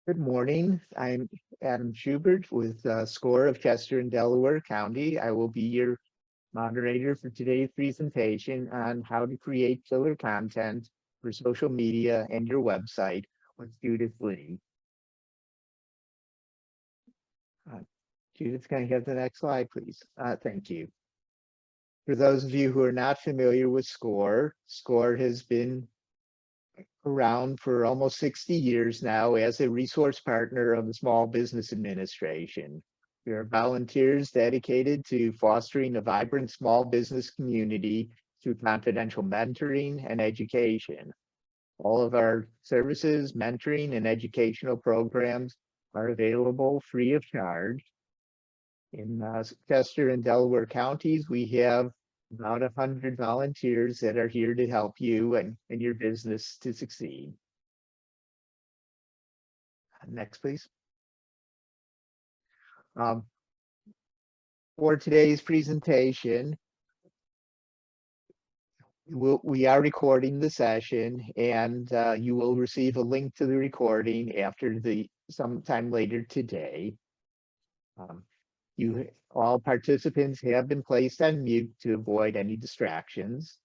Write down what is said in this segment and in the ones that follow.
Good morning. I'm Adam Schubert with SCORE of Chester and Delaware County. I will be your moderator for today's presentation on how to create killer content for social media and your website with Judith Lee. Judith, can I have the next slide, please? Thank you. For those of you who are not familiar with SCORE, SCORE has been around for almost 60 years now as a resource partner of the Small Business Administration. We are volunteers dedicated to fostering a vibrant small business community through confidential mentoring and education. All of our services, mentoring, and educational programs are available free of charge. In Chester and Delaware counties, we have about 100 volunteers that are here to help you and your business to succeed. Next, please. For today's presentation, we are recording the session, and you will receive a link to the recording after sometime later today. All participants have been placed on mute to avoid any distractions.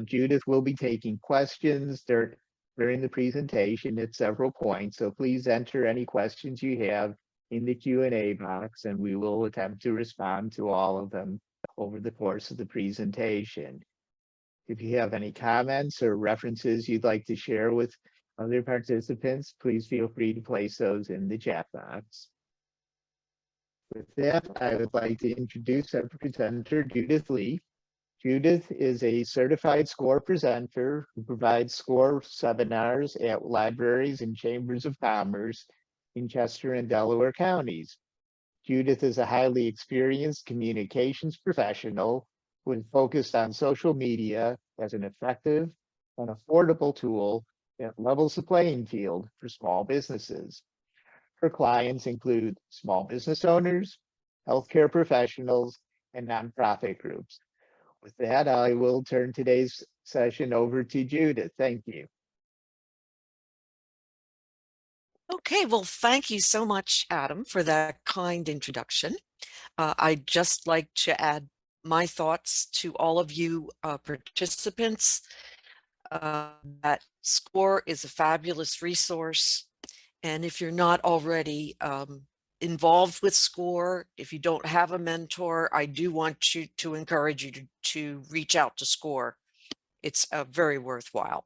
Judith will be taking questions during the presentation at several points, so please enter any questions you have in the Q&A box, and we will attempt to respond to all of them over the course of the presentation. If you have any comments or references you'd like to share with other participants, please feel free to place those in the chat box. With that, I would like to introduce our presenter, Judith Lee. Judith is a certified SCORE presenter who provides SCORE seminars at libraries and chambers of commerce in Chester and Delaware counties. Judith is a highly experienced communications professional who is focused on social media as an effective and affordable tool that levels the playing field for small businesses. Her clients include small business owners, healthcare professionals, and nonprofit groups. With that, I will turn today's session over to Judith. Thank you. Okay, well, thank you so much, Adam, for that kind introduction. I'd just like to add my thoughts to all of you participants that SCORE is a fabulous resource. And if you're not already involved with SCORE, if you don't have a mentor, I do want to encourage you to reach out to SCORE. It's very worthwhile.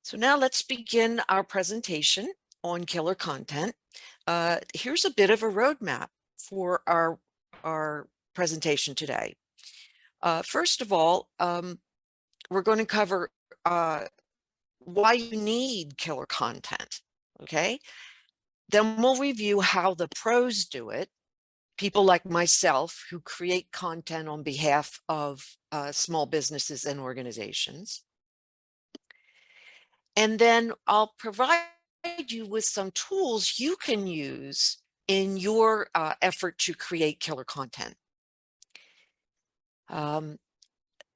So now let's begin our presentation on killer content. Here's a bit of a roadmap for our presentation today. First of all, we're going to cover why you need killer content. Okay, then we'll review how the pros do it, people like myself who create content on behalf of small businesses and organizations. And then I'll provide you with some tools you can use in your effort to create killer content.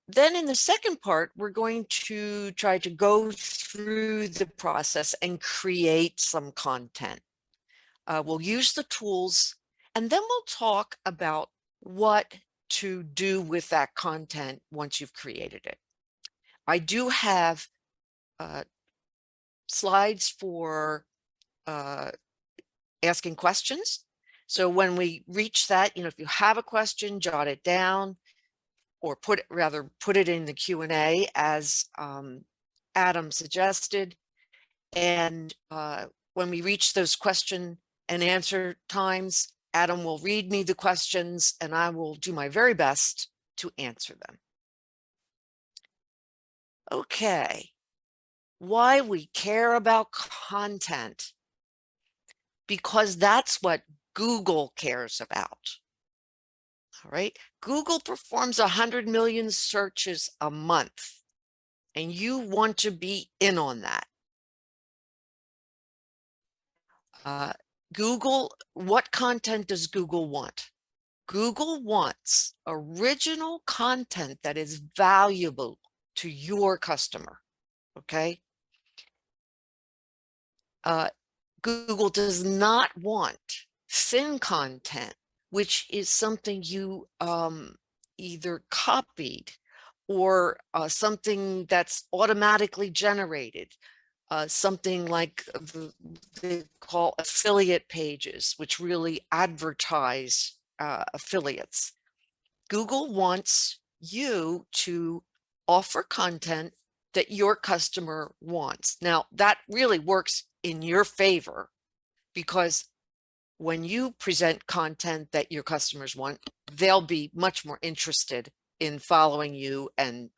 Then in the second part, we're going to try to go through the process and create some content. We'll use the tools, and then we'll talk about what to do with that content once you've created it. I do have slides for asking questions. So when we reach that, if you have a question, jot it down, or put it in the Q&A as Adam suggested. And when we reach those question and answer times, Adam will read me the questions and I will do my very best to answer them. Okay, why we care about content? Because that's what Google cares about. All right, Google performs 100 million searches a month, and you want to be in on that. Google, what content does Google want? Google wants original content that is valuable to your customer, okay? Google does not want thin content, which is something you either copied or something that's automatically generated. Something like they call affiliate pages, which really advertise affiliates. Google wants you to offer content that your customer wants. Now, that really works in your favor because when you present content that your customers want, they'll be much more interested in following you and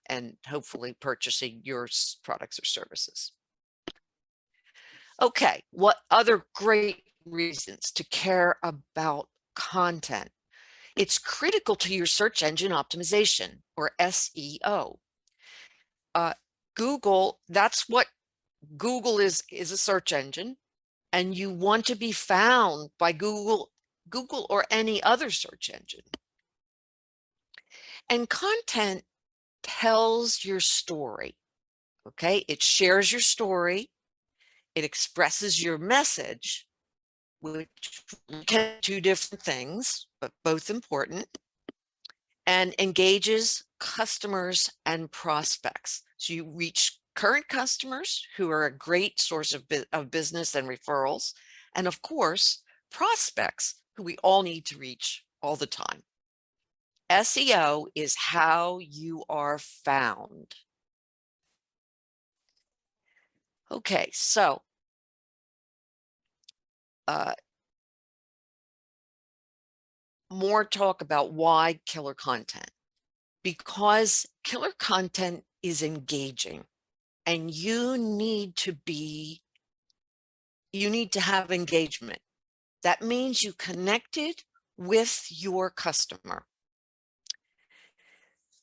hopefully purchasing your products or services. Okay, what other great reasons to care about content? It's critical to your search engine optimization, or SEO. Google, that's what Google is a search engine, and you want to be found by Google or any other search engine. And content tells your story, okay? It shares your story. It expresses your message, which can do different things, but both important, and engages customers and prospects. So you reach current customers who are a great source of business and referrals, and of course, prospects who we all need to reach all the time. SEO is how you are found. Okay, so more talk about why killer content. Because killer content is engaging, and you need to have engagement. That means you connected with your customer.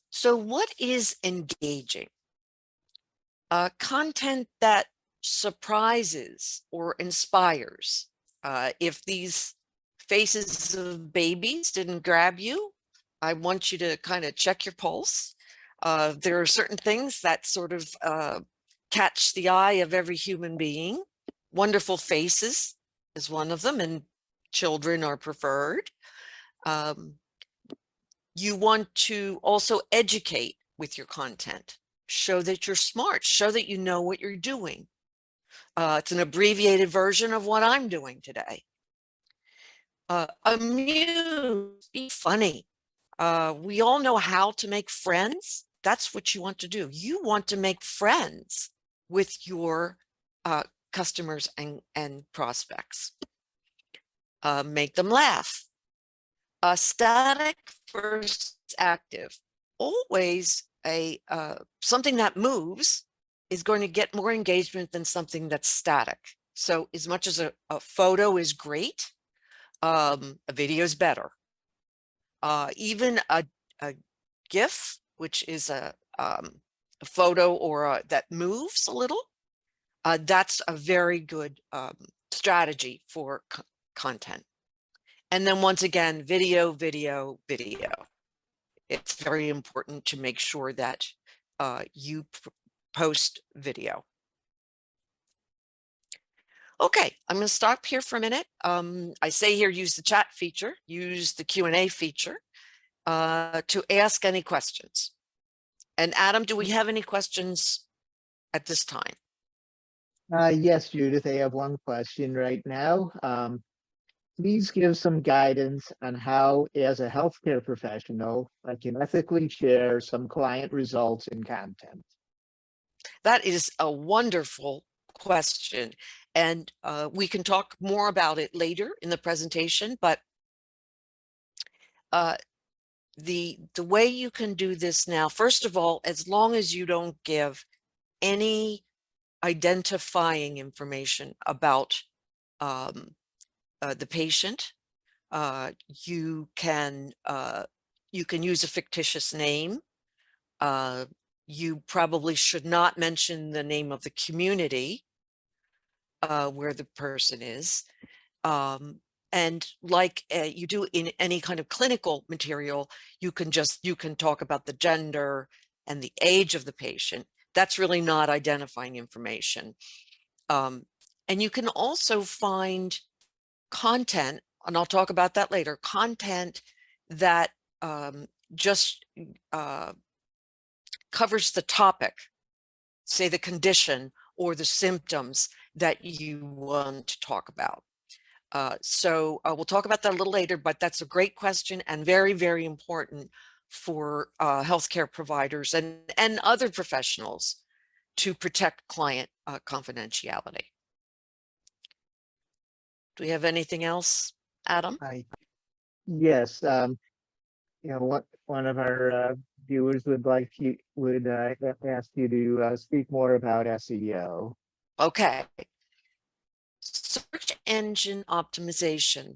So what is engaging? Content that surprises or inspires. If these faces of babies didn't grab you, I want you to kind of check your pulse. There are certain things that sort of catch the eye of every human being. Wonderful faces is one of them, and children are preferred. You want to also educate with your content. Show that you're smart. Show that you know what you're doing. It's an abbreviated version of what I'm doing today. Amuse, be funny. We all know how to make friends. That's what you want to do. You want to make friends with your customers and prospects. Make them laugh. Static versus active. Always something that moves is going to get more engagement than something that's static. So as much as a photo is great, a video is better. Even a GIF, which is a photo or that moves a little, that's a very good strategy for content. And then once again, video. It's very important to make sure that you post video. Okay, I'm going to stop here for a minute. I say here, use the chat feature, use the Q&A feature to ask any questions. And Adam, do we have any questions at this time? Yes, Judith, I have one question right now. Please give some guidance on how, as a healthcare professional, I can ethically share some client results and content. That is a wonderful question. And we can talk more about it later in the presentation, but the way you can do this now, first of all, as long as you don't give any identifying information about the patient, you can use a fictitious name. You probably should not mention the name of the community where the person is. And like you do in any kind of clinical material, you can talk about the gender and the age of the patient. That's really not identifying information. And you can also find content, and I'll talk about that later, content that just covers the topic, say the condition or the symptoms that you want to talk about. So we'll talk about that a little later, but that's a great question and very, very important for healthcare providers and other professionals to protect client confidentiality. Do we have anything else, Adam? Yes, one of our viewers would ask you to speak more about SEO. Okay. Search engine optimization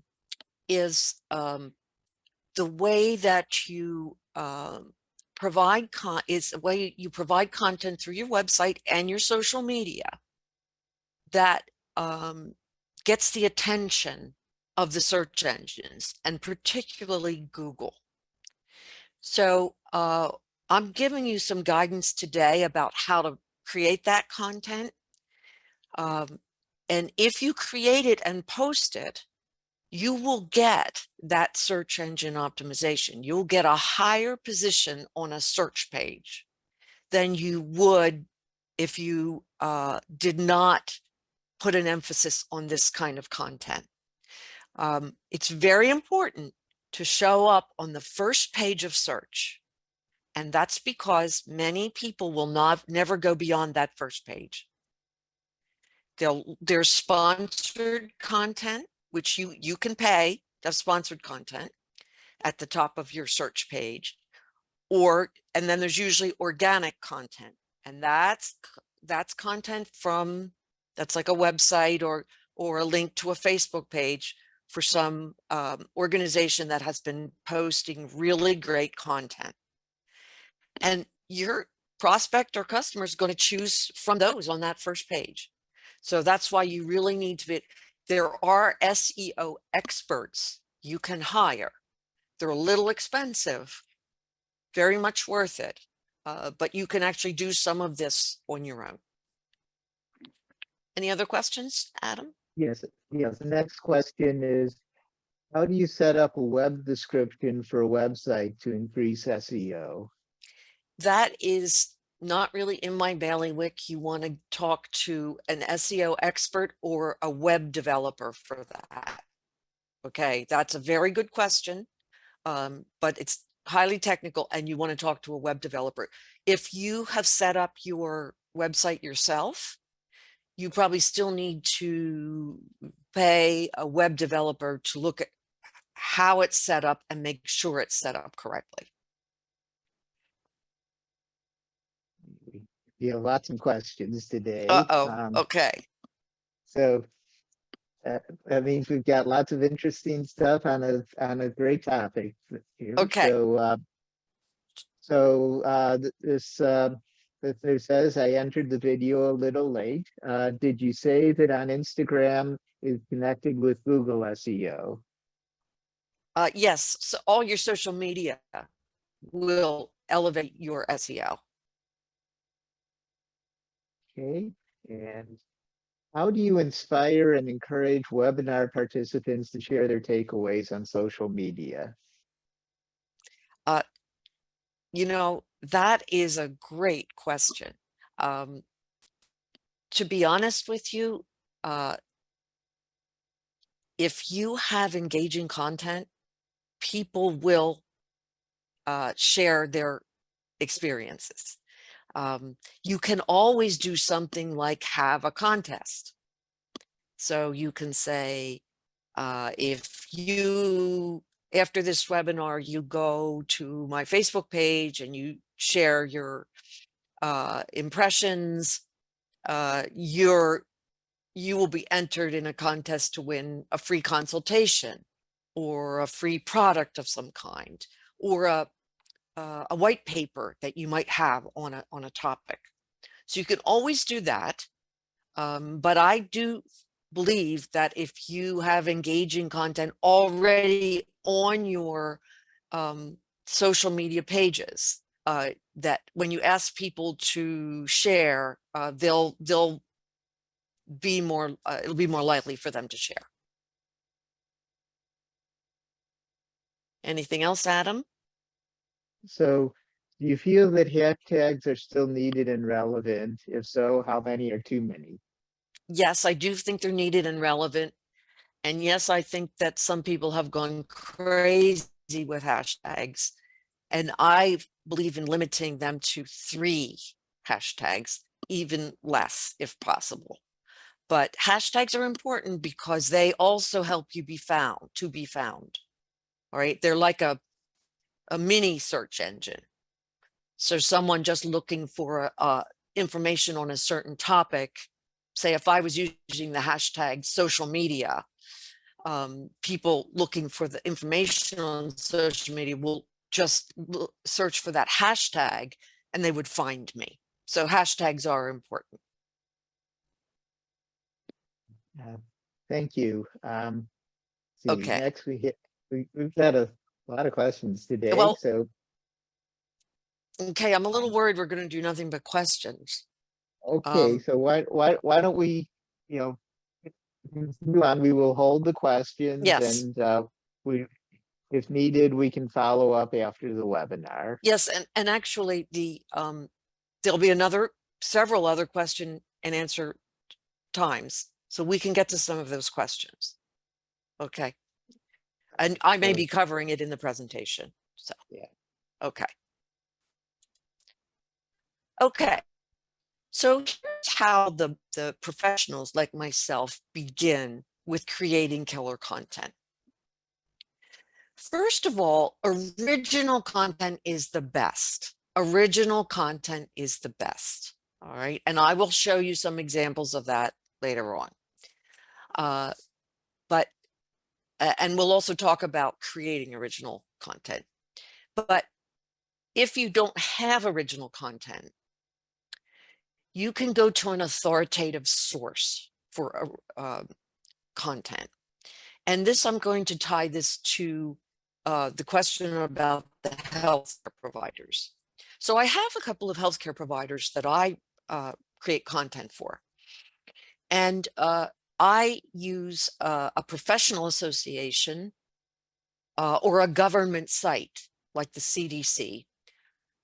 is the way that you provide content through your website and your social media that gets the attention of the search engines, and particularly Google. So I'm giving you some guidance today about how to create that content. And if you create it and post it, you will get that search engine optimization. You'll get a higher position on a search page than you would if you did not put an emphasis on this kind of content. It's very important to show up on the first page of search. And that's because many people will never go beyond that first page. There's sponsored content, which you can pay to have sponsored content at the top of your search page, and then there's usually organic content, and that's content that's like a website or a link to a Facebook page for some organization that has been posting really great content, and your prospect or customer is going to choose from those on that first page. So that's why you really need to be, there are SEO experts you can hire. They're a little expensive, very much worth it, but you can actually do some of this on your own. Any other questions, Adam? Yes. The next question is, how do you set up a web description for a website to increase SEO? That is not really in my bailiwick. You want to talk to an SEO expert or a web developer for that. Okay, that's a very good question, but it's highly technical and you want to talk to a web developer. If you have set up your website yourself, you probably still need to pay a web developer to look at how it's set up and make sure it's set up correctly. You have lots of questions today. Okay. So that means we've got lots of interesting stuff on a great topic here. Okay. This says I entered the video a little late. Did you say that on Instagram is connected with Google SEO? Yes. So all your social media will elevate your SEO. Okay. And how do you inspire and encourage webinar participants to share their takeaways on social media? That is a great question. To be honest with you, if you have engaging content, people will share their experiences. You can always do something like have a contest. So you can say, if you, after this webinar, you go to my Facebook page and you share your impressions, you will be entered in a contest to win a free consultation or a free product of some kind, or a white paper that you might have on a topic. So you can always do that. But I do believe that if you have engaging content already on your social media pages, that when you ask people to share, they'll be more, it'll be more likely for them to share. Anything else, Adam? So do you feel that hashtags are still needed and relevant? If so, how many are too many? Yes, I do think they're needed and relevant. And yes, I think that some people have gone crazy with hashtags. And I believe in limiting them to 3 hashtags, even less if possible. But hashtags are important because they also help you be found, to be found. All right. They're like a mini search engine. So someone just looking for information on a certain topic, say if I was using the hashtag social media, people looking for the information on social media will just search for that hashtag and they would find me. So hashtags are important. Thank you. See, Okay. next we've had a lot of questions today, Well, so okay, I'm a little worried we're going to do nothing but questions. okay, so why don't we, you know, continue on, we will hold the questions Yes, and we, if needed, we can follow up after the webinar. yes, and actually there'll be several other question and answer times, so we can get to some of those questions. Okay. And I may So, be covering it in the presentation. So, yeah. okay. Okay. So here's how the professionals like myself begin with creating killer content. First of all, original content is the best. Original content is the best. All right. And I will show you some examples of that later on. And we'll also talk about creating original content. But if you don't have original content, you can go to an authoritative source for content. And this, I'm going to tie this to the question about the healthcare providers. So I have a couple of healthcare providers that I create content for. And I use a professional association or a government site like the CDC.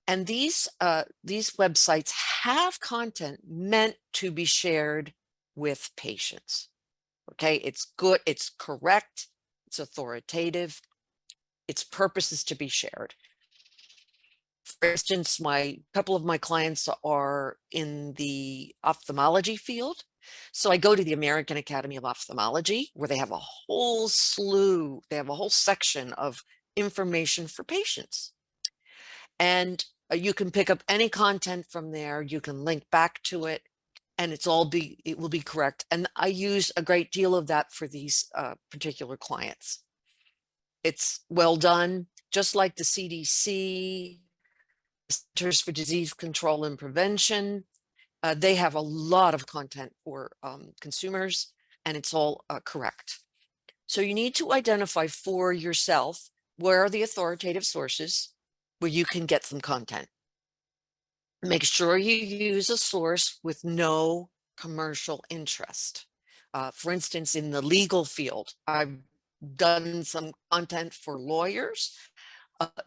And these websites have content meant to be shared with patients. Okay, it's good, it's correct, it's authoritative, its purpose is to be shared. For instance, a couple of my clients are in the ophthalmology field. So I go to the American Academy of Ophthalmology, where they have a whole section of information for patients. And you can pick up any content from there. You can link back to it, and it will be correct. And I use a great deal of that for these particular clients. It's well done, just like the CDC, Centers for Disease Control and Prevention. They have a lot of content for consumers, and it's all correct. So you need to identify for yourself where are the authoritative sources where you can get some content. Make sure you use a source with no commercial interest. For instance, in the legal field, I've done some content for lawyers.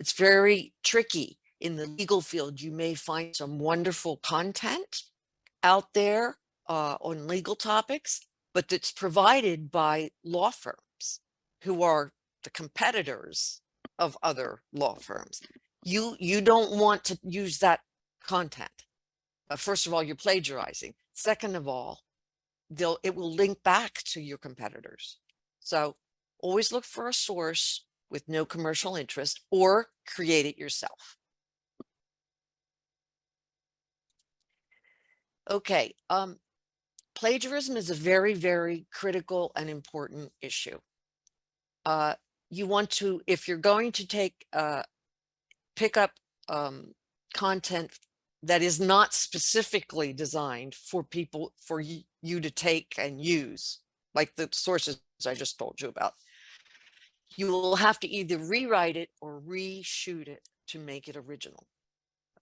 It's very tricky. In the legal field, you may find some wonderful content out there on legal topics, but that's provided by law firms who are the competitors of other law firms. You don't want to use that content. First of all, you're plagiarizing. Second of all, it will link back to your competitors. So always look for a source with no commercial interest or create it yourself. Okay, plagiarism is a very, very critical and important issue. You want to, if you're going to pick up content that is not specifically designed for you to take and use, like the sources I just told you about, you will have to either rewrite it or reshoot it to make it original.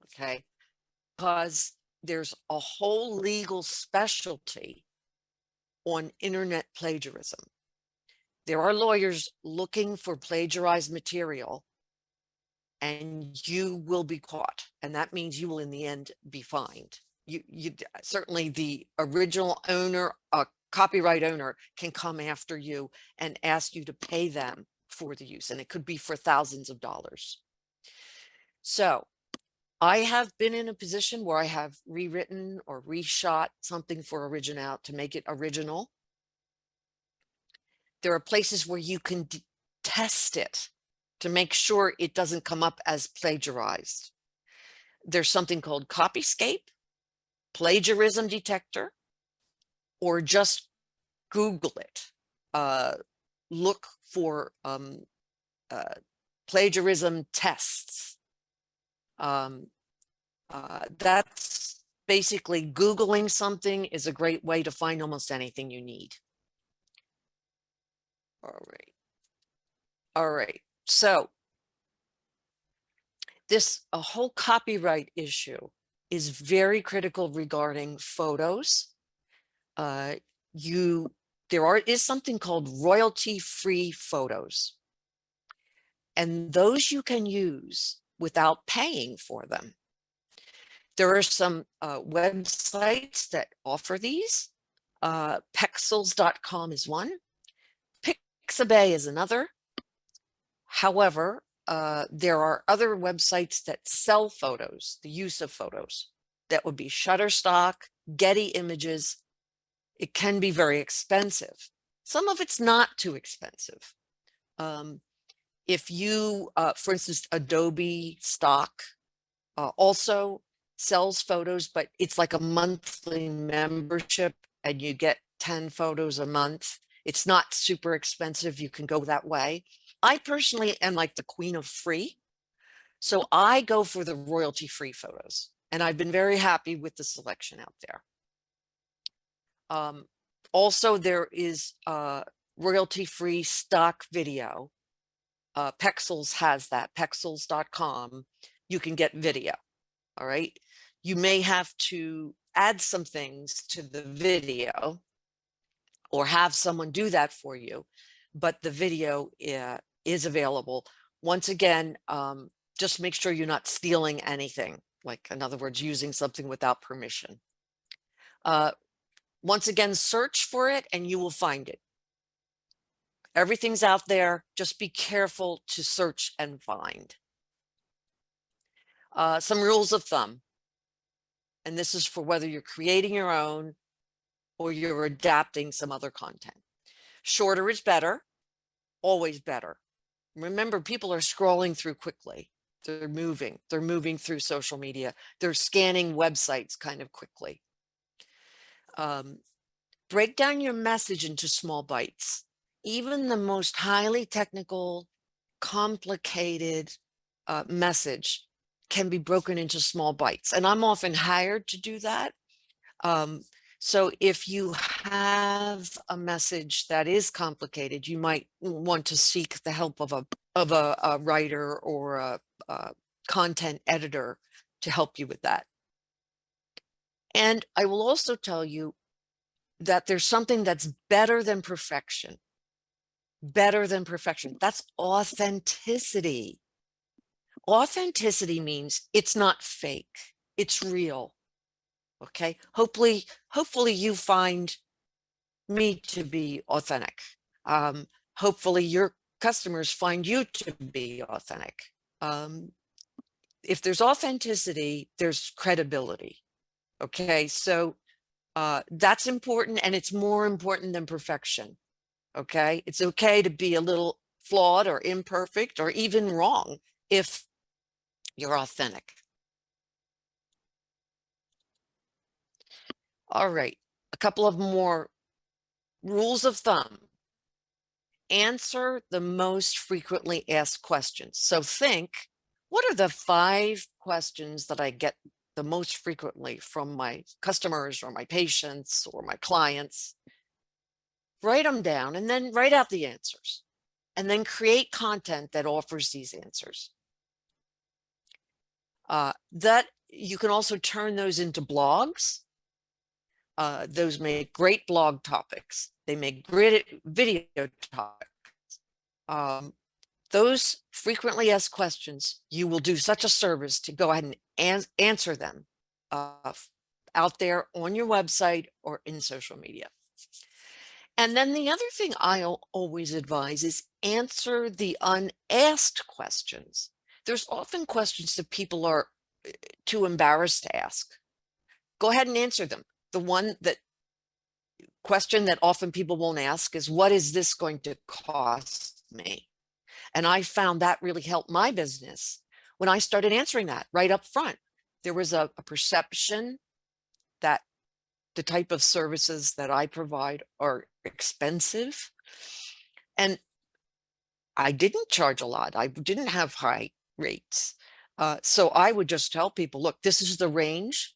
Okay, because there's a whole legal specialty on internet plagiarism. There are lawyers looking for plagiarized material, and you will be caught. And that means you will in the end be fined. You certainly, the original owner, copyright owner, can come after you and ask you to pay them for the use, and it could be for thousands of dollars. So I have been in a position where I have rewritten or reshot something for original to make it original. There are places where you can test it to make sure it doesn't come up as plagiarized. There's something called Copyscape, Plagiarism Detector, or just Google it. Look for plagiarism tests. That's basically, Googling something is a great way to find almost anything you need. All right. So this whole copyright issue is very critical regarding photos. There is something called royalty-free photos, and those you can use without paying for them. There are some websites that offer these. Pexels.com is one. Pixabay is another. However, there are other websites that sell photos, the use of photos. That would be Shutterstock, Getty Images. It can be very expensive. Some of it's not too expensive. If you, for instance, Adobe Stock also sells photos, but it's like a monthly membership and you get 10 photos a month. It's not super expensive. You can go that way. I personally am like the queen of free. So I go for the royalty-free photos, and I've been very happy with the selection out there. Also, there is royalty-free stock video. Pexels has that, Pexels.com. You can get video. All right. You may have to add some things to the video or have someone do that for you, but the video is available. Once again, just make sure you're not stealing anything, like, in other words, using something without permission. Once again, search for it and you will find it. Everything's out there. Just be careful to search and find. Some rules of thumb, and this is for whether you're creating your own or you're adapting some other content. Shorter is better, always better. Remember, people are scrolling through quickly. They're moving through social media. They're scanning websites kind of quickly. Break down your message into small bites. Even the most highly technical, complicated message can be broken into small bites. And I'm often hired to do that. So if you have a message that is complicated, you might want to seek the help of a writer or a content editor to help you with that. And I will also tell you that there's something that's better than perfection. Better than perfection. That's authenticity. Authenticity means it's not fake, it's real. Okay, hopefully you find me to be authentic. Hopefully your customers find you to be authentic. If there's authenticity, there's credibility. Okay, so that's important, and it's more important than perfection. Okay, it's okay to be a little flawed or imperfect or even wrong if you're authentic. All right, a couple of more rules of thumb. Answer the most frequently asked questions. So think, what are the 5 questions that I get the most frequently from my customers or my patients or my clients? Write them down and then write out the answers, and then create content that offers these answers. That you can also turn those into blogs. Those make great blog topics. They make great video topics. Those frequently asked questions, you will do such a service to go ahead and answer them out there on your website or in social media. And then the other thing I always advise is answer the unasked questions. There's often questions that people are too embarrassed to ask. Go ahead and answer them. The question that often people won't ask is, what is this going to cost me? And I found that really helped my business when I started answering that right up front. There was a perception that the type of services that I provide are expensive. And I didn't charge a lot. I didn't have high rates. So I would just tell people, look, this is the range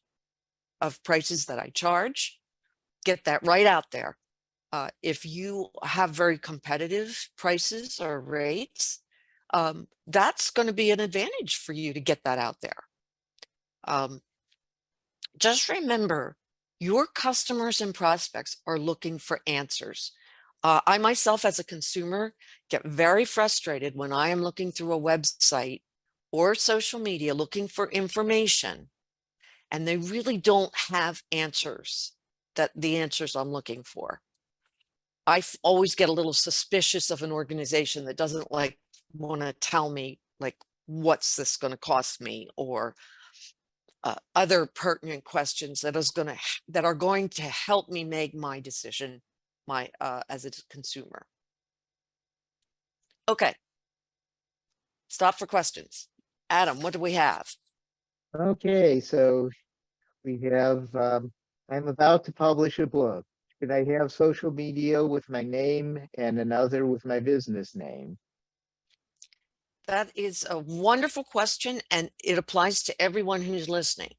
of prices that I charge. Get that right out there. If you have very competitive prices or rates, that's going to be an advantage for you to get that out there. Just remember, your customers and prospects are looking for answers. I myself, as a consumer, get very frustrated when I am looking through a website or social media looking for information, and they really don't have answers, the answers I'm looking for. I always get a little suspicious of an organization that doesn't want to tell me, like, what's this going to cost me, or other pertinent questions that are going to help me make my decision as a consumer. Okay. Stop for questions. Adam, what do we have? Okay, so we have, I'm about to publish a book. Should I have social media with my name and another with my business name? That is a wonderful question, and it applies to everyone who's listening.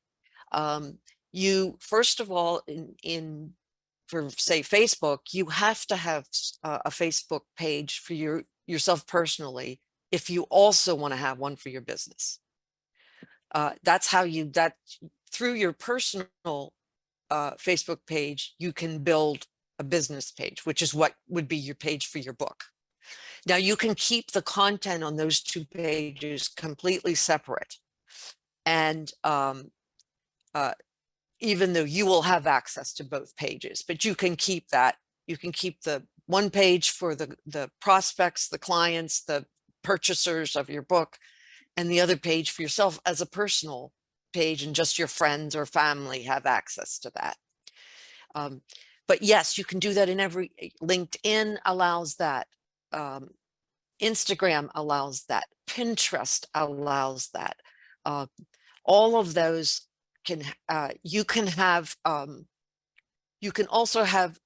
You, first of all, for say Facebook, you have to have a Facebook page for yourself personally if you also want to have one for your business. That's how through your personal Facebook page, you can build a business page, which is what would be your page for your book. Now, you can keep the content on those two pages completely separate. And even though you will have access to both pages, but you can keep that. You can keep the one page for the prospects, the clients, the purchasers of your book, and the other page for yourself as a personal page, and just your friends or family have access to that. But yes, you can do that in LinkedIn allows that. Instagram allows that. Pinterest allows that. All of those you can have. You can also have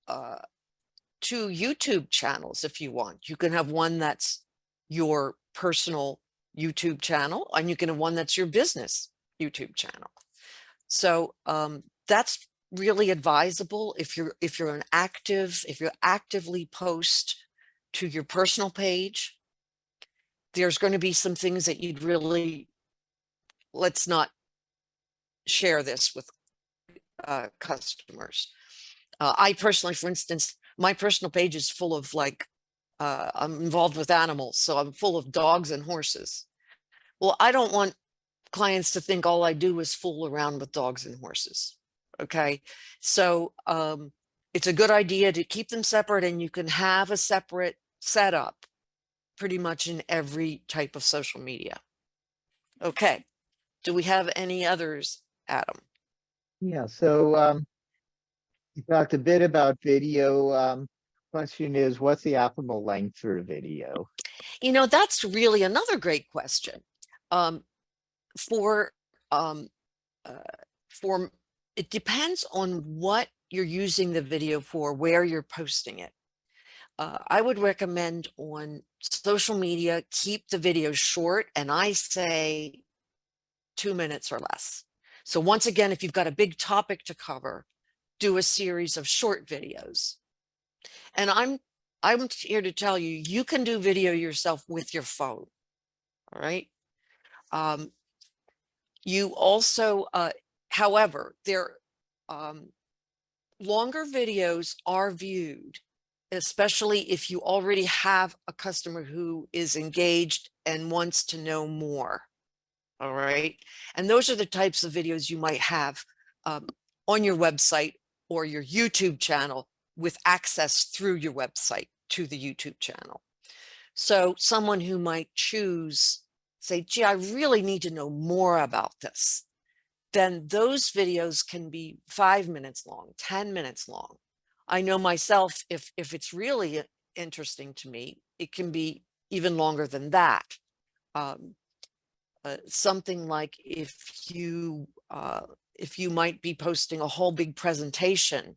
2 YouTube channels if you want. You can have one that's your personal YouTube channel, and you can have one that's your business YouTube channel. So that's really advisable if you actively post to your personal page. There's going to be some things that you'd really, let's not share this with customers. I personally, for instance, my personal page is full of I'm involved with animals, so I'm full of dogs and horses. Well, I don't want clients to think all I do is fool around with dogs and horses. Okay, so it's a good idea to keep them separate, and you can have a separate setup pretty much in every type of social media. Okay, do we have any others, Adam? Yeah, so you talked a bit about video. Question is, what's the optimal length for a video? That's really another great question. For it depends on what you're using the video for, where you're posting it. I would recommend on social media, keep the video short, and I say 2 minutes or less. So once again, if you've got a big topic to cover, do a series of short videos. And I'm here to tell you, you can do video yourself with your phone. All right. You also, however, longer videos are viewed, especially if you already have a customer who is engaged and wants to know more. All right. And those are the types of videos you might have on your website or your YouTube channel with access through your website to the YouTube channel. So someone who might choose, say, gee, I really need to know more about this, then those videos can be 5 minutes long, 10 minutes long. I know myself, if it's really interesting to me, it can be even longer than that. Something like if you might be posting a whole big presentation,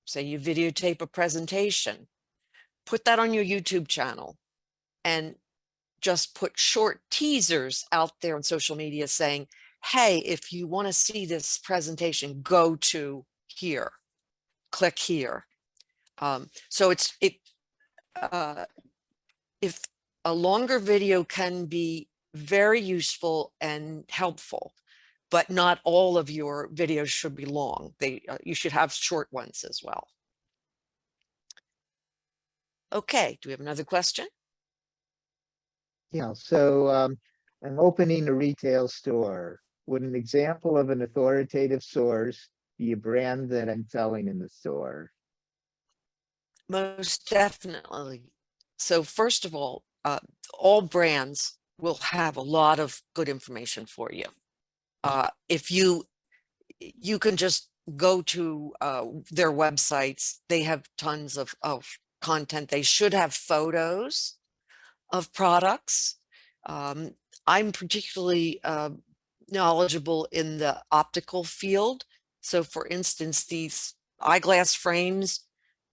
say you videotape a presentation, put that on your YouTube channel and just put short teasers out there on social media saying, hey, if you want to see this presentation, go to here, click here. So if a longer video can be very useful and helpful, but not all of your videos should be long. You should have short ones as well. Okay, do we have another question? Yeah, so I'm opening a retail store. Would an example of an authoritative source be a brand that I'm selling in the store? Most definitely. So first of all brands will have a lot of good information for you. If you can just go to their websites, they have tons of content. They should have photos of products. I'm particularly knowledgeable in the optical field. So for instance, these eyeglass frames,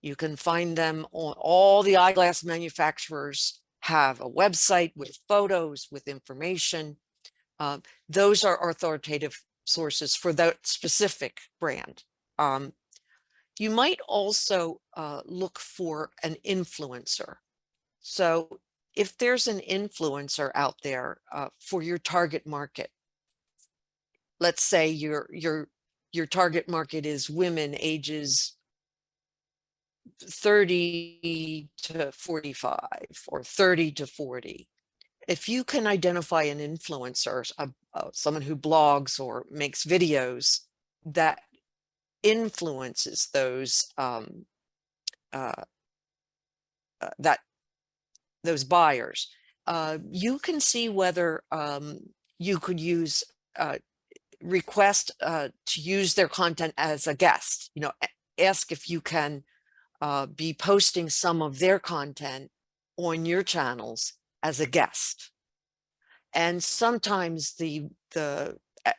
you can find them on all the eyeglass manufacturers have a website with photos, with information. Those are authoritative sources for that specific brand. You might also look for an influencer. So if there's an influencer out there for your target market, let's say your target market is women ages 30 to 45 or 30 to 40. If you can identify an influencer, someone who blogs or makes videos that influences those those buyers, you can see whether you could use request to use their content as a guest. You know, ask if you can be posting some of their content on your channels as a guest. And sometimes the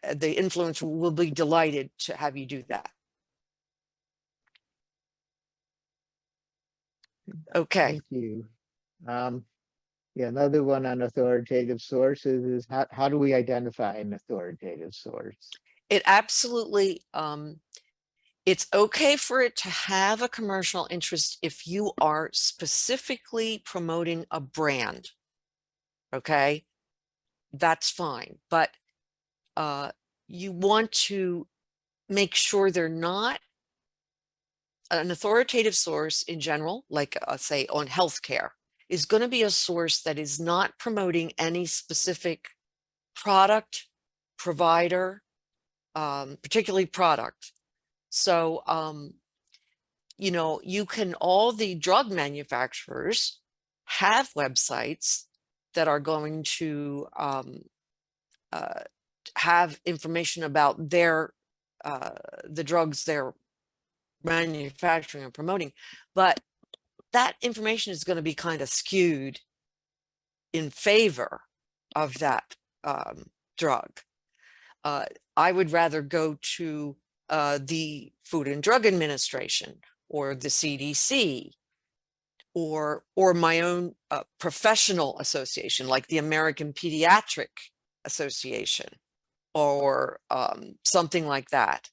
influencer will be delighted to have you do that. Okay. Thank you. Yeah, another one on authoritative sources is how do we identify an authoritative source? It absolutely, it's okay for it to have a commercial interest if you are specifically promoting a brand. Okay, that's fine. But you want to make sure they're not an authoritative source in general, like say on healthcare, is going to be a source that is not promoting any specific product, provider, particularly product. So, you know, all the drug manufacturers have websites that are going to have information about the drugs they're manufacturing and promoting, but that information is going to be kind of skewed in favor of that drug. I would rather go to the Food and Drug Administration or the CDC or my own professional association like the American Pediatric Association or something like that.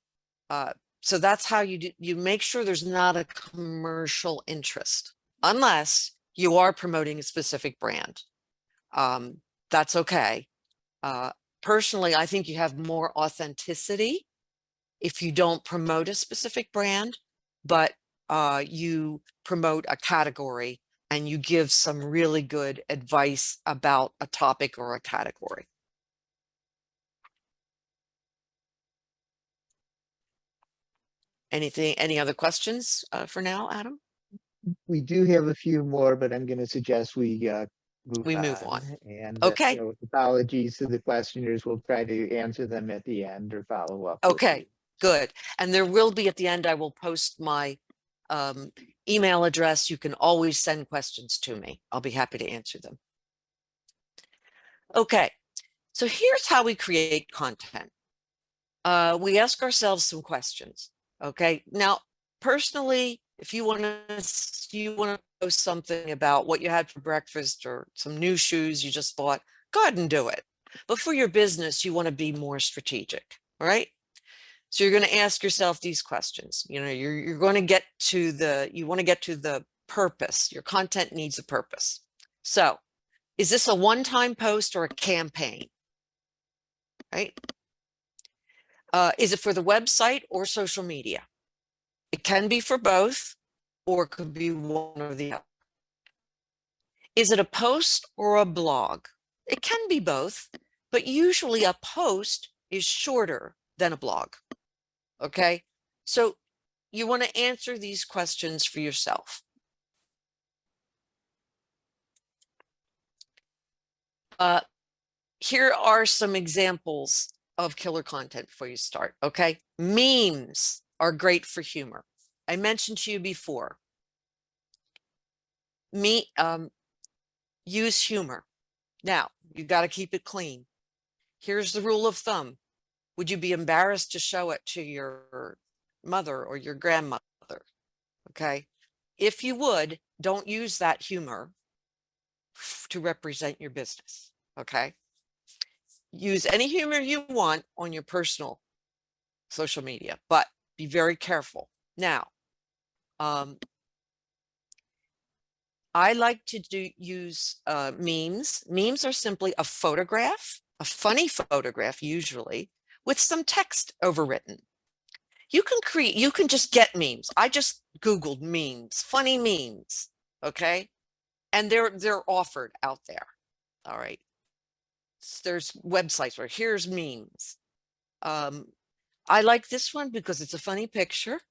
So that's how you make sure there's not a commercial interest, unless you are promoting a specific brand. That's okay. Personally, I think you have more authenticity if you don't promote a specific brand, but you promote a category and you give some really good advice about a topic or a category. Any other questions for now, Adam? We do have a few more, but I'm going to suggest we move Move on. And Okay. with apologies to the questioners, we'll try to answer them at the end or follow up. Okay, good. And there will be at the end, I will post my email address. You can always send questions to me. I'll be happy to answer them. Okay, so here's how we create content. We ask ourselves some questions. Okay, now personally, if you want to post something about what you had for breakfast or some new shoes you just bought, go ahead and do it. But for your business, you want to be more strategic, all right? So you're going to ask yourself these questions. You know, you're going to get to you want to get to the purpose. Your content needs a purpose. So is this a one-time post or a campaign? Right? Is it for the website or social media? It can be for both, or it could be one or the other. Is it a post or a blog? It can be both, but usually a post is shorter than a blog. Okay, so you want to answer these questions for yourself. Here are some examples of killer content before you start. Okay, memes are great for humor. I mentioned to you before. Use humor. Now, you got to keep it clean. Here's the rule of thumb. Would you be embarrassed to show it to your mother or your grandmother? Okay. If you would, don't use that humor to represent your business. Okay. Use any humor you want on your personal social media, but be very careful. Now, I like to use memes. Memes are simply a photograph, a funny photograph usually, with some text overwritten. You can just get memes. I just Googled memes, funny memes, okay? And they're offered out there, all right? There's websites where here's memes. I like this one because it's a funny picture.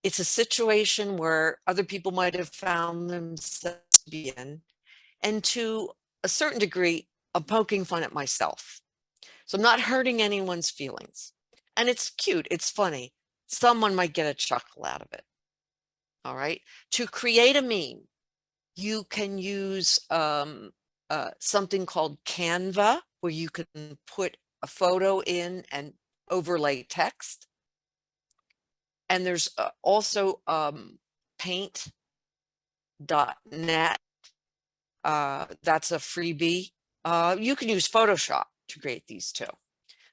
It's a situation where other people might have found themselves in, and to a certain degree, I'm poking fun at myself. So I'm not hurting anyone's feelings. And it's cute, it's funny. Someone might get a chuckle out of it. All right. To create a meme, you can use something called Canva, where you can put a photo in and overlay text. And there's also paint.net. That's a freebie. You can use Photoshop to create these too.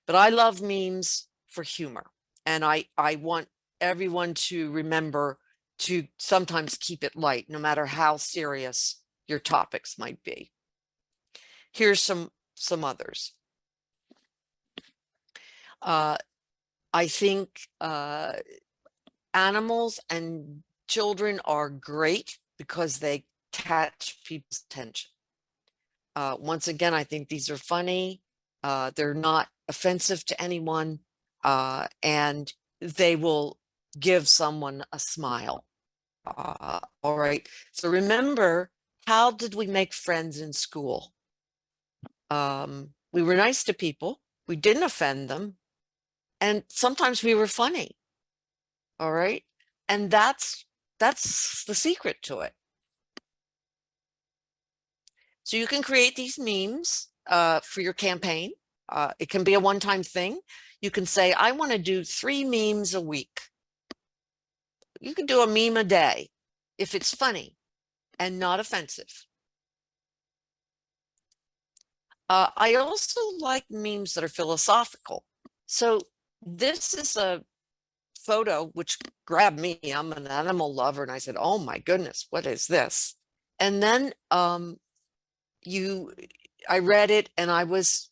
But I love memes for humor. And I want everyone to remember to sometimes keep it light, no matter how serious your topics might be. Here's some others. I think animals and children are great because they catch people's attention. Once again, I think these are funny. They're not offensive to anyone, and they will give someone a smile. All right. So remember, how did we make friends in school? We were nice to people. We didn't offend them. And sometimes we were funny. All right. And that's the secret to it. So you can create these memes for your campaign. It can be a one-time thing. You can say, I want to do 3 memes a week. You can do a meme a day if it's funny and not offensive. I also like memes that are philosophical. So this is a photo which grabbed me. I'm an animal lover, and I said, oh my goodness, what is this? And then I read it, and I was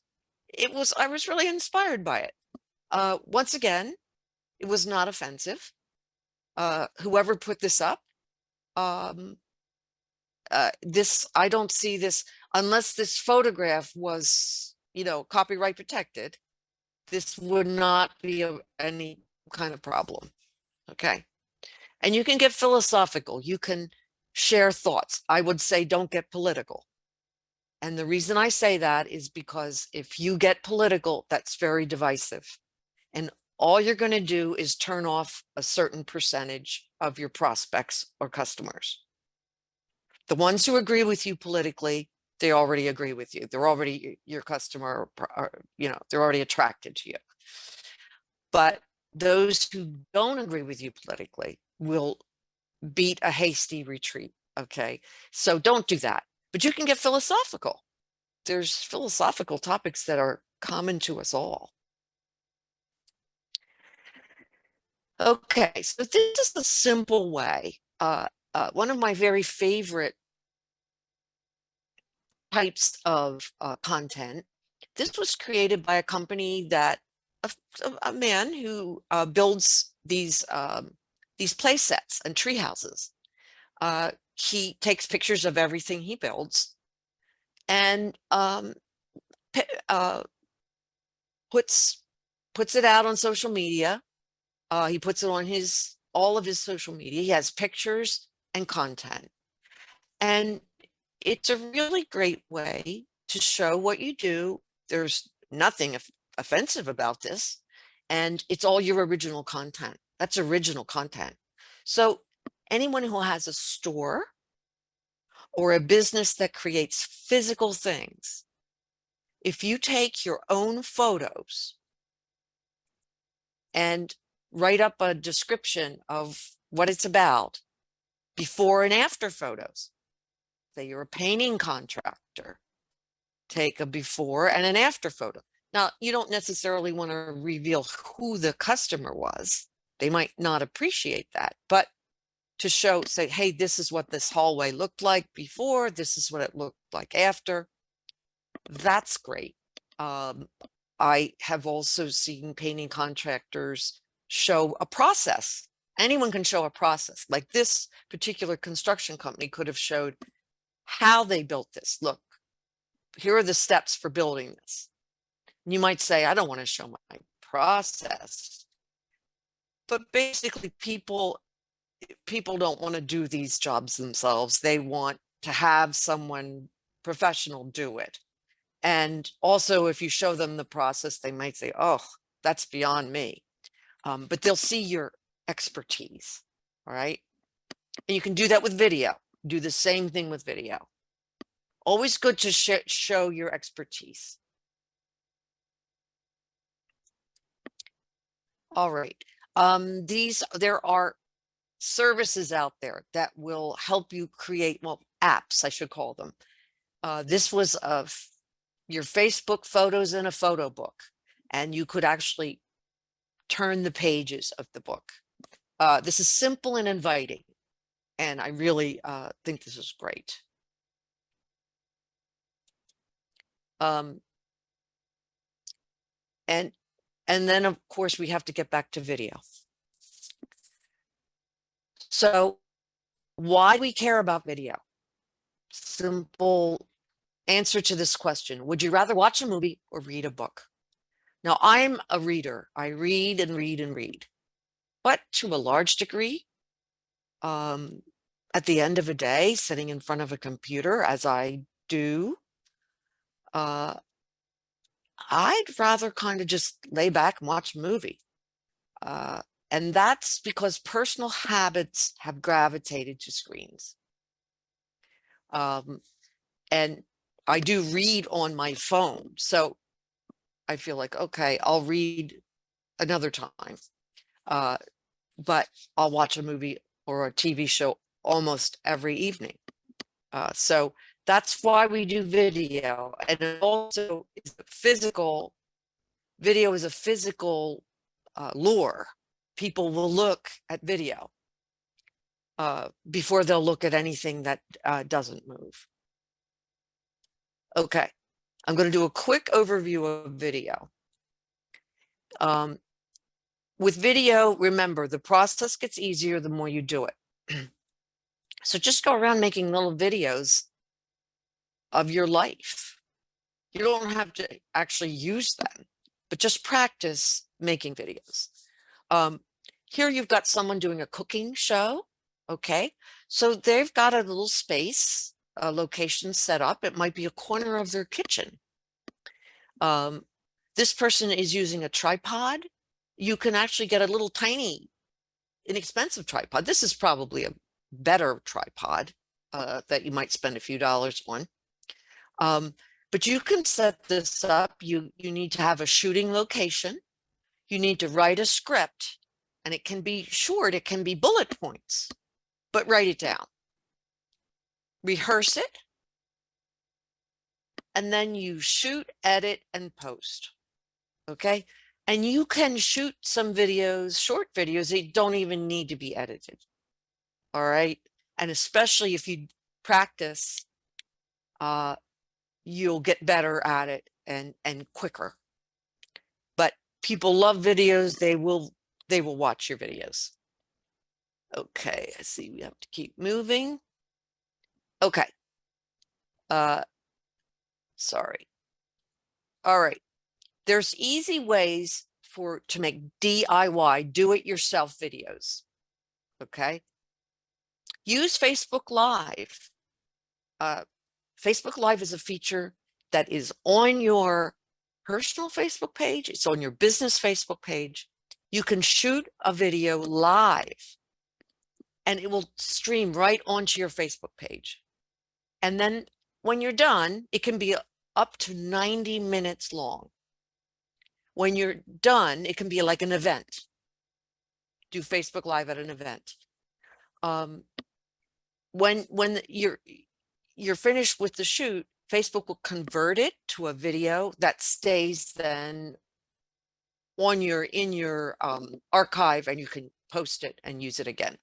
really inspired by it. Once again, It was not offensive. Whoever put this up, I don't see this, unless this photograph was, copyright protected, this would not be any kind of problem. Okay. And you can get philosophical. You can share thoughts. I would say don't get political. And the reason I say that is because if you get political, that's very divisive. And all you're going to do is turn off a certain percentage of your prospects or customers. The ones who agree with you politically, they already agree with you. They're already your customer, or, they're already attracted to you. But those who don't agree with you politically will beat a hasty retreat. Okay. So don't do that. But you can get philosophical. There's philosophical topics that are common to us all. Okay, so this is a simple way. One of my very favorite types of content. This was created by a company that a man who builds these play sets and tree houses. He takes pictures of everything he builds and puts it out on social media. He puts it on all of his social media. He has pictures and content. And it's a really great way to show what you do. There's nothing offensive about this. And it's all your original content. That's original content. So anyone who has a store or a business that creates physical things, if you take your own photos and write up a description of what it's about, before and after photos. Say you're a painting contractor, take a before and an after photo. Now, you don't necessarily want to reveal who the customer was. They might not appreciate that, but to say, hey, this is what this hallway looked like before, this is what it looked like after. That's great. I have also seen painting contractors show a process. Anyone can show a process. Like this particular construction company could have showed how they built this. Look, here are the steps for building this. And you might say, I don't want to show my process. But basically, people don't want to do these jobs themselves. They want to have someone professional do it. And also, if you show them the process, they might say, oh, that's beyond me. But they'll see your expertise. All right. And you can do that with video. Do the same thing with video. Always good to show your expertise. All right. There are services out there that will help you create, well, apps, I should call them. This was of your Facebook photos in a photo book, and you could actually turn the pages of the book. This is simple and inviting, and I really think this is great. And then, of course, we have to get back to video. So why do we care about video? Simple answer to this question. Would you rather watch a movie or read a book? Now, I'm a reader. I read and read and read. But to a large degree, at the end of a day, sitting in front of a computer, as I do, I'd rather kind of just lay back and watch a movie. And that's because personal habits have gravitated to screens. And I do read on my phone. So I feel like, okay, I'll read another time. But I'll watch a movie or a TV show almost every evening. So that's why we do video. And it also is physical. Video is a physical lure. People will look at video before they'll look at anything that doesn't move. Okay, I'm going to do a quick overview of video. with video, remember, the process gets easier the more you do it. So just go around making little videos of your life. You don't have to actually use them, but just practice making videos. Here you've got someone doing a cooking show. Okay, so they've got a little space, a location set up. It might be a corner of their kitchen. This person is using a tripod. You can actually get a little tiny, inexpensive tripod. This is probably a better tripod that you might spend a few dollars on. But you can set this up. You need to have a shooting location. You need to write a script, and it can be short. It can be bullet points, but write it down. Rehearse it. And then you shoot, edit, and post. Okay. And you can shoot some videos, short videos, they don't even need to be edited. All right. And especially if you practice, you'll get better at it and quicker. But people love videos. They will watch your videos. Okay, I see we have to keep moving. Okay. Sorry. All right. There's easy ways to make DIY, do-it-yourself videos. Okay. Use Facebook Live. Facebook Live is a feature that is on your personal Facebook page. It's on your business Facebook page. You can shoot a video live and it will stream right onto your Facebook page. And then when you're done, it can be up to 90 minutes long. When you're done, it can be like an event. Do Facebook Live at an event. When you're finished with the shoot, Facebook will convert it to a video that stays then on in your archive, and you can post it and use it again.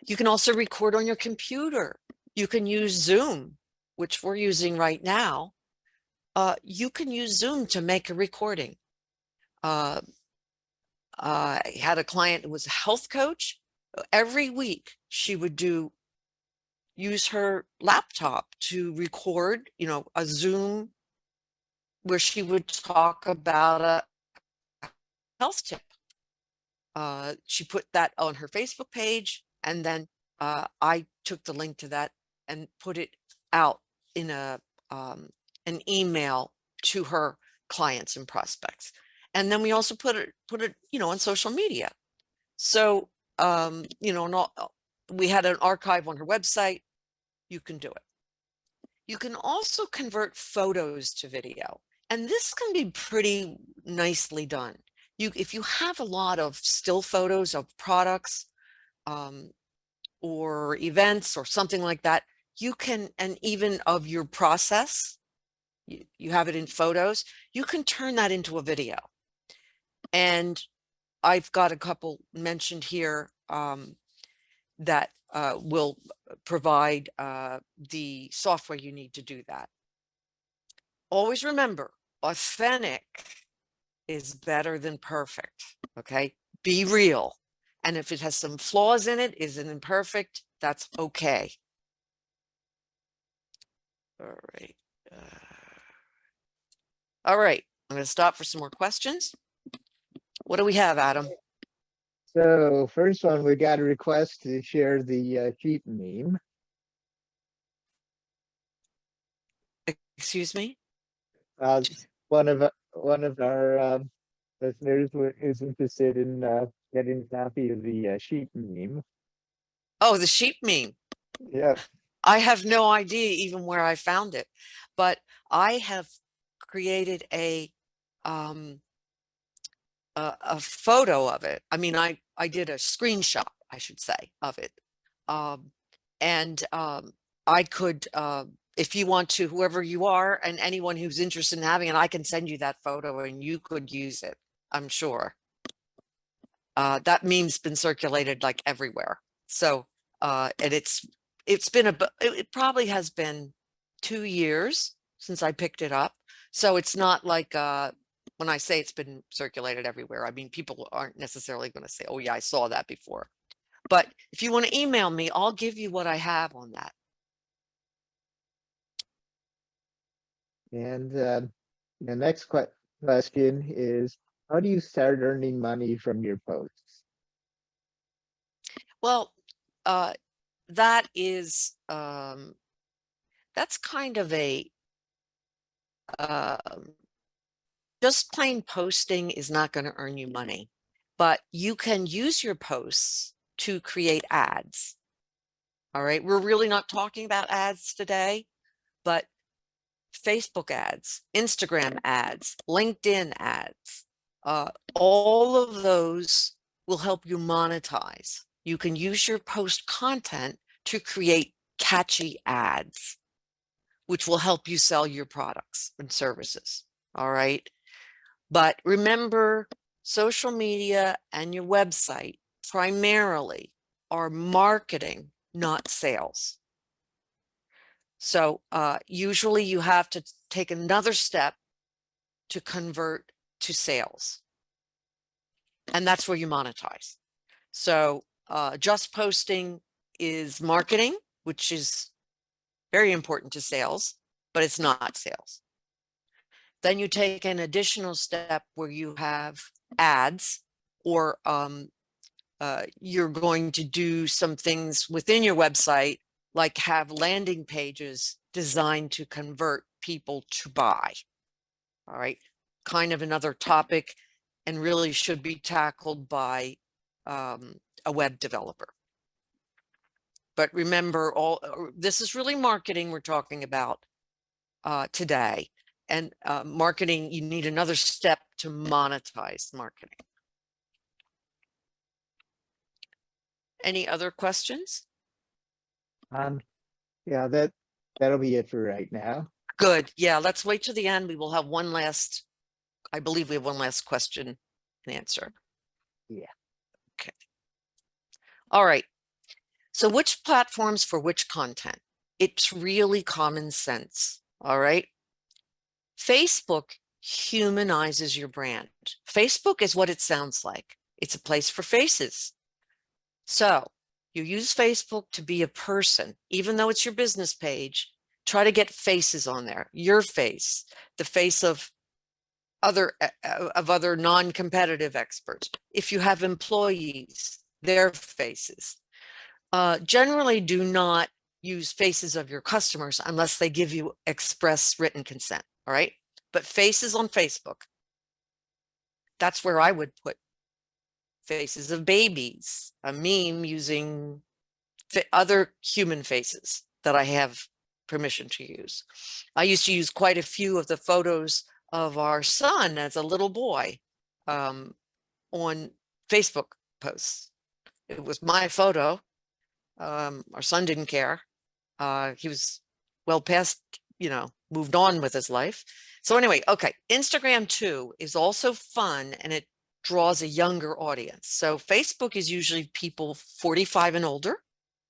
You can also record on your computer. You can use Zoom, which we're using right now. You can use Zoom to make a recording. I had a client who was a health coach. Every week she would use her laptop to record, a Zoom where she would talk about a health tip. She put that on her Facebook page, and then I took the link to that and put it out in an email to her clients and prospects. And then we also put it, on social media. So, we had an archive on her website. You can do it. You can also convert photos to video, and this can be pretty nicely done. If you have a lot of still photos of products or events or something like that, you can, and even of your process, you have it in photos, you can turn that into a video. And I've got a couple mentioned here that will provide the software you need to do that. Always remember, authentic is better than perfect. Okay, be real. And if it has some flaws in it, isn't imperfect, that's okay. All right. All right, I'm going to stop for some more questions. What do we have, Adam? So first one, we got a request to share the sheep meme. Excuse me? One of our listeners is interested in getting a copy of the sheep meme. Oh, the sheep meme. Yeah. I have no idea even where I found it, but I have created a photo of it. I mean, I did a screenshot, I should say, of it. I could, if you want to, whoever you are and anyone who's interested in having it, I can send you that photo and you could use it, I'm sure. That meme's been circulated like everywhere. So, and it probably has been 2 years since I picked it up. So it's not like when I say it's been circulated everywhere, I mean, people aren't necessarily going to say, oh yeah, I saw that before. But if you want to email me, I'll give you what I have on that. And the next question is, how do you start earning money from your posts? Well, that is, that's kind of a, just plain posting is not going to earn you money, but you can use your posts to create ads. All right. We're really not talking about ads today, but Facebook ads, Instagram ads, LinkedIn ads, all of those will help you monetize. You can use your post content to create catchy ads, which will help you sell your products and services. All right. But remember, social media and your website primarily are marketing, not sales. So usually you have to take another step to convert to sales. And that's where you monetize. So just posting is marketing, which is very important to sales, but it's not sales. Then you take an additional step where you have ads, or you're going to do some things within your website, like have landing pages designed to convert people to buy. All right, kind of another topic, and really should be tackled by a web developer. But remember, this is really marketing we're talking about today. And marketing, you need another step to monetize marketing. Any other questions? Yeah, that'll be it for right now. Good. Yeah, let's wait to the end. We will have one last, I believe we have one last question and answer. Yeah. Okay. All right. So which platforms for which content? It's really common sense. All right. Facebook humanizes your brand. Facebook is what it sounds like. It's a place for faces. So you use Facebook to be a person, even though it's your business page. Try to get faces on there. Your face, the face of other non-competitive experts. If you have employees, their faces. Generally, do not use faces of your customers unless they give you express written consent. All right, but faces on Facebook. That's where I would put faces of babies, a meme using other human faces that I have permission to use. I used to use quite a few of the photos of our son as a little boy on Facebook posts. It was my photo. Our son didn't care. He was well past, moved on with his life. So anyway, okay. Instagram too is also fun, and it draws a younger audience. So Facebook is usually people 45 and older,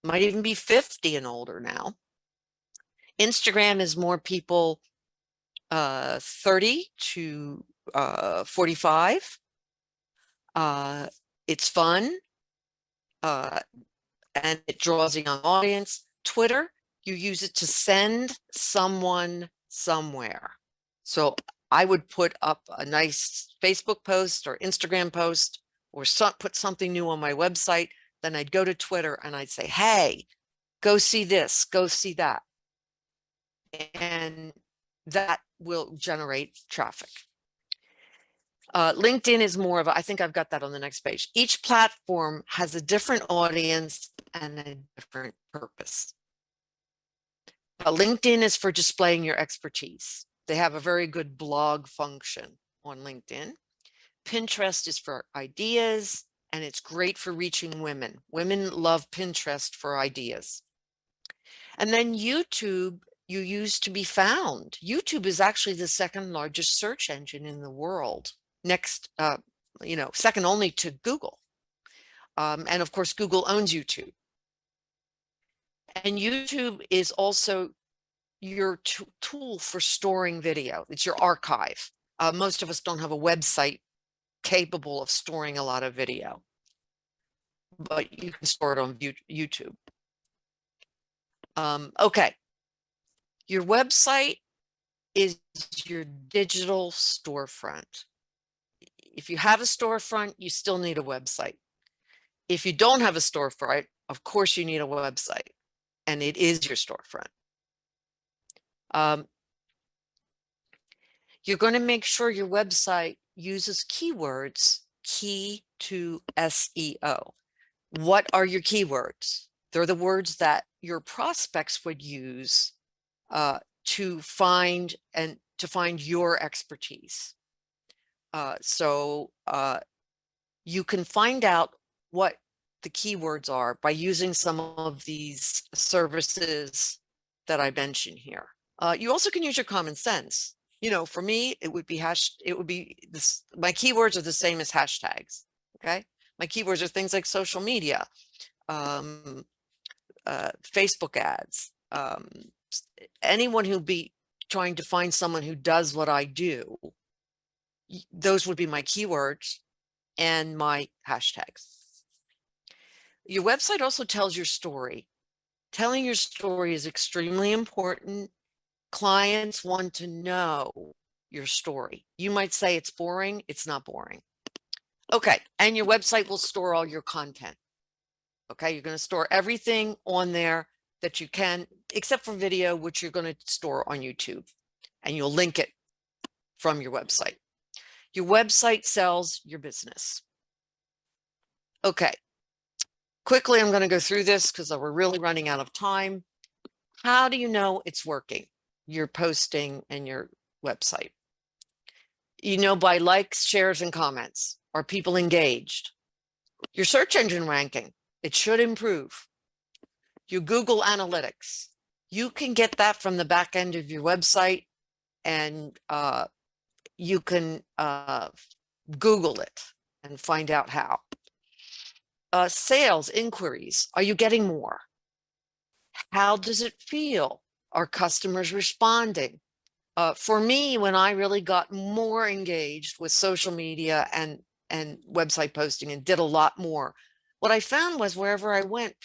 might even be 50 and older now. Instagram is more people 30 to 45. It's fun, and it draws a young audience. Twitter, you use it to send someone somewhere. So I would put up a nice Facebook post or Instagram post, or put something new on my website. Then I'd go to Twitter and I'd say, hey, go see this, go see that. And that will generate traffic. LinkedIn is more of I think I've got that on the next page. Each platform has a different audience and a different purpose. LinkedIn is for displaying your expertise. They have a very good blog function on LinkedIn. Pinterest is for ideas, and it's great for reaching women. Women love Pinterest for ideas. And then YouTube, you use to be found. YouTube is actually the second largest search engine in the world. Next, second only to Google. And of course, Google owns YouTube. And YouTube is also your tool for storing video. It's your archive. most of us don't have a website capable of storing a lot of video, but you can store it on YouTube. Okay. Your website is your digital storefront. If you have a storefront, you still need a website. If you don't have a storefront, of course you need a website, and it is your storefront. You're going to make sure your website uses keywords key to SEO. What are your keywords? They're the words that your prospects would use to find your expertise. So you can find out what the keywords are by using some of these services that I mentioned here. You also can use your common sense. You know, for me, it would be this. My keywords are the same as hashtags. Okay, my keywords are things like social media, Facebook ads. Anyone who'd be trying to find someone who does what I do, those would be my keywords and my hashtags. Your website also tells your story. Telling your story is extremely important. Clients want to know your story. You might say it's boring. It's not boring. Okay. And your website will store all your content. Okay. You're going to store everything on there that you can, except for video, which you're going to store on YouTube, and you'll link it from your website. Your website sells your business. Okay. Quickly, I'm going to go through this because we're really running out of time. How do you know it's working? Your posting and your website. You know by likes, shares, and comments. Are people engaged? Your search engine ranking, it should improve. Your Google Analytics, you can get that from the back end of your website, and you can Google it and find out how. Sales inquiries, are you getting more? How does it feel? Are customers responding? For me, when I really got more engaged with social media and website posting and did a lot more, what I found was wherever I went,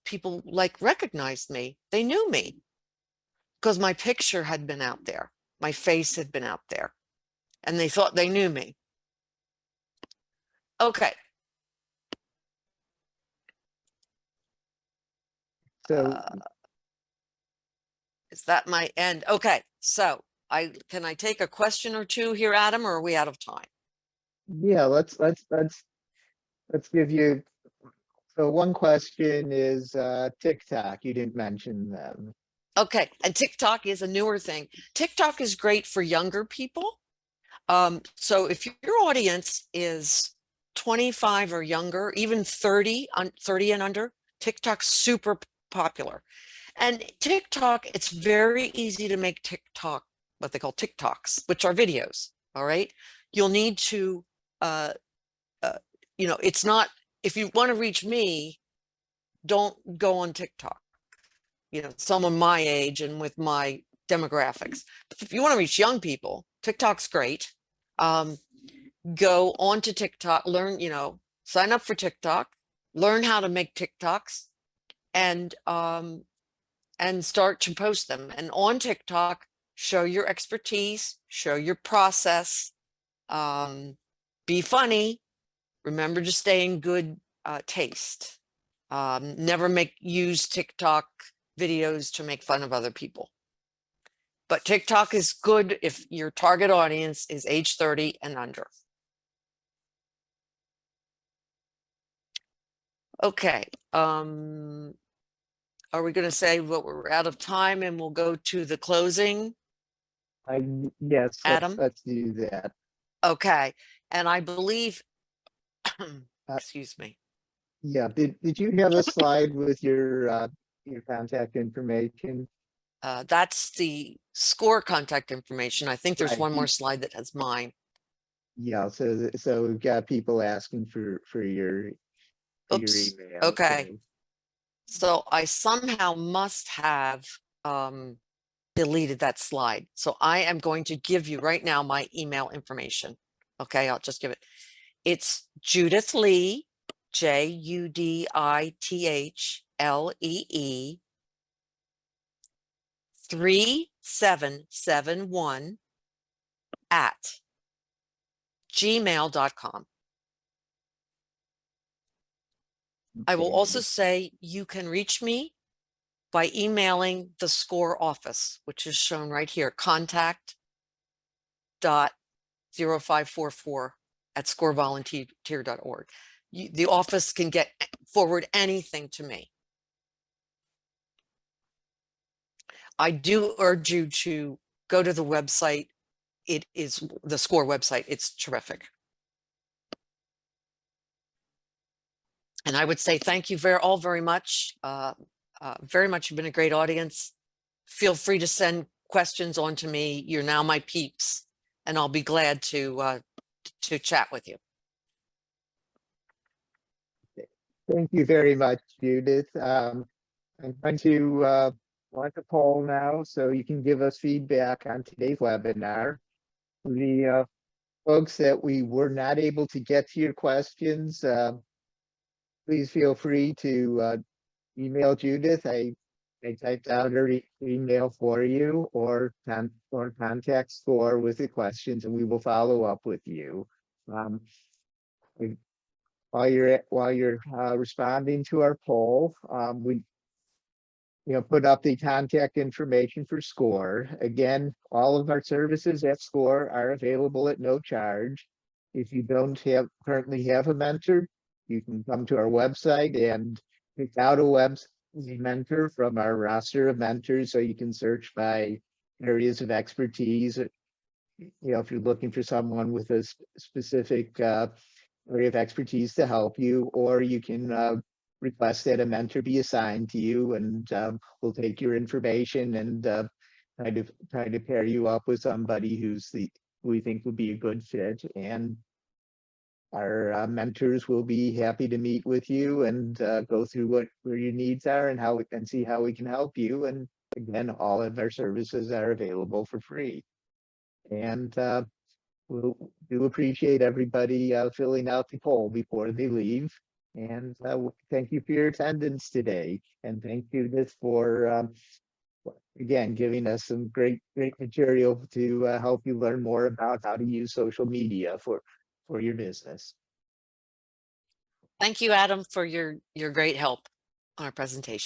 people like recognized me. They knew me because my picture had been out there. My face had been out there, and they thought they knew me. Okay. So Is that my end? Okay. So can I take a question or two here, Adam, or are we out of time? yeah, let's give you. So one question is TikTok. You didn't mention them. Okay. And TikTok is a newer thing. TikTok is great for younger people. So if your audience is 25 or younger, even 30 and under, TikTok's super popular. And TikTok, it's very easy to make TikTok, what they call TikToks, which are videos. All right. You'll need to, it's not, if you want to reach me, don't go on TikTok. Someone my age and with my demographics. If you want to reach young people, TikTok's great. Go on to TikTok, learn, sign up for TikTok, learn how to make TikToks, and start to post them. And on TikTok, show your expertise, show your process, be funny. Remember to stay in good taste. Never use TikTok videos to make fun of other people. But TikTok is good if your target audience is age 30 and under. Okay. Are we going to say what we're out of time and we'll go to the closing? Yes, Adam? let's do that. Okay. And I believe, excuse me. Yeah, did you have a slide with your contact information? That's the SCORE contact information. I think there's Right. one more slide that has mine. Yeah, so we've got people asking for your Oops. email. Okay. So I somehow must have deleted that slide. So I am going to give you right now my email information. Okay, I'll just give it. It's Judith Lee, JUDITHLEE 3771 at gmail.com. I will also say you can reach me by emailing the SCORE office, which is shown right here, contact.0544@scorevolunteer.org. The office can forward anything to me. I do urge you to go to the website. It is the SCORE website. It's terrific. And I would say thank you all very much. Very much. You've been a great audience. Feel free to send questions on to me. You're now my peeps, and I'll be glad to chat with you. Thank you very much, Judith. I'm going to launch a poll now so you can give us feedback on today's webinar. The folks that we were not able to get to your questions, please feel free to email Judith. I typed out her email for you, or contact SCORE with the questions, and we will follow up with you. While you're responding to our poll, we put up the contact information for SCORE. Again, all of our services at SCORE are available at no charge. If you don't currently have a mentor, you can come to our website and pick out a mentor from our roster of mentors, so you can search by areas of expertise. If you're looking for someone with a specific area of expertise to help you, or you can request that a mentor be assigned to you, and we'll take your information and try to pair you up with somebody who we think would be a good fit. And our mentors will be happy to meet with you and go through where your needs are and see how we can help you. And again, all of our services are available for free. And we do appreciate everybody filling out the poll before they leave. And thank you for your attendance today. And thank you, Judith, for again giving us some great material to help you learn more about how to use social media for your business. Thank you, Adam, for your great help on our presentation.